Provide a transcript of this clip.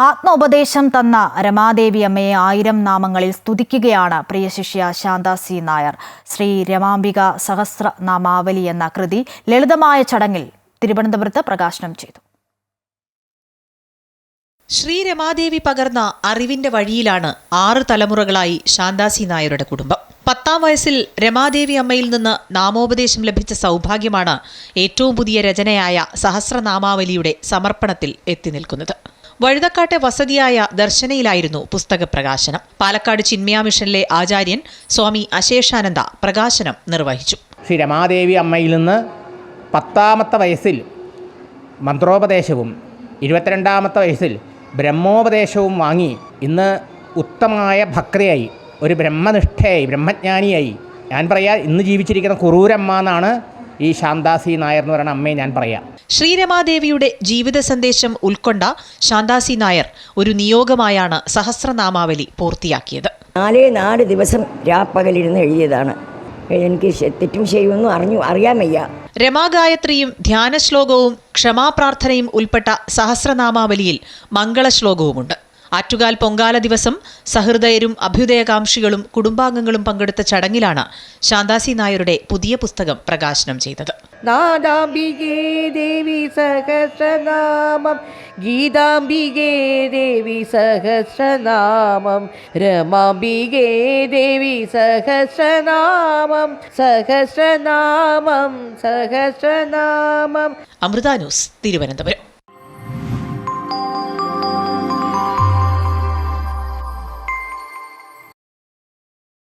ആത്മോപദേശം തന്ന രമാദേവി അമ്മയെ 1000 നാമങ്ങളിൽ സ്തുതിക്കുകയാണ് പ്രിയ ശിഷ്യ ശാന്ത സി നായർ. ശ്രീ രമാംബിക സഹസ്രനാമാവലി എന്ന കൃതി ലളിതമായ ചടങ്ങിൽ തിരുവനന്തപുരത്ത് പ്രകാശനം ചെയ്തു. ശ്രീ രമാദേവി പകർന്ന അറിവിന്റെ വഴിയിലാണ് 6 തലമുറകളായി ശാന്ത സി നായരുടെ കുടുംബം. 10ാം വയസ്സിൽ രമാദേവി അമ്മയിൽ നിന്ന് നാമോപദേശം ലഭിച്ച സൗഭാഗ്യമാണ് ഏറ്റവും പുതിയ രചനയായ സഹസ്രനാമാവലിയുടെ സമർപ്പണത്തിൽ എത്തി നിൽക്കുന്നത്. വഴുതക്കാട്ടെ വസതിയായ ദർശനയിലായിരുന്നു പുസ്തക പ്രകാശനം. പാലക്കാട് ചിന്മയ മിഷനിലെ ആചാര്യൻ സ്വാമി അശേഷാനന്ദ പ്രകാശനം നിർവഹിച്ചു. ശ്രീ രമാദേവി അമ്മയിൽ നിന്ന് 10ാമത്തെ വയസ്സിൽ മന്ത്രോപദേശവും 22ാമത്തെ വയസ്സിൽ ബ്രഹ്മോപദേശവും വാങ്ങി ഇന്ന് ഉത്തമമായ ഭക്തയായി, ഒരു ബ്രഹ്മനിഷ്ഠയായി, ബ്രഹ്മജ്ഞാനിയായി ഞാൻ പറയാം. ഇന്ന് ജീവിച്ചിരിക്കുന്ന കുറൂരമ്മ എന്നാണ് ഈ ശാന്ത സി നായർ എന്ന് പറയുന്ന അമ്മയെ ഞാൻ പറയാം. ശ്രീരമാദേവിയുടെ ജീവിത സന്ദേശം ഉൾക്കൊണ്ട ശാന്ത സി നായർ ഒരു നിയോഗമായാണ് സഹസ്രനാമാവലി പൂർത്തിയാക്കിയത്. 4 ദിവസം രാപ്പകലിരുന്ന് എഴുതിയതാണ്. എനിക്ക് തെറ്റും ചെയ്യുമെന്നും അറിയാൻ വയ്യ. രമാഗായത്രിയും ധ്യാനശ്ലോകവും ക്ഷമാപ്രാർത്ഥനയും ഉൾപ്പെട്ട സഹസ്രനാമാവലിയിൽ മംഗളശ്ലോകവുമുണ്ട്. ആറ്റുകാൽ പൊങ്കാല ദിവസം സഹൃദയരും അഭ്യുദയകാംക്ഷികളും കുടുംബാംഗങ്ങളും പങ്കെടുത്ത ചടങ്ങിലാണ് ശാന്ത സി നായരുടെ പുതിയ പുസ്തകം പ്രകാശനം ചെയ്തത്. നാദാംബികേ ദേവി സഹസ്രനാമം, ഗീതാംബികേ ദേവി സഹസ്രനാമം, രമാംബികേ ദേവി സഹസ്രനാമം, സഹസ്രനാമം സഹസ്രനാമം. അമൃത ന്യൂസ്, തിരുവനന്തപുരം.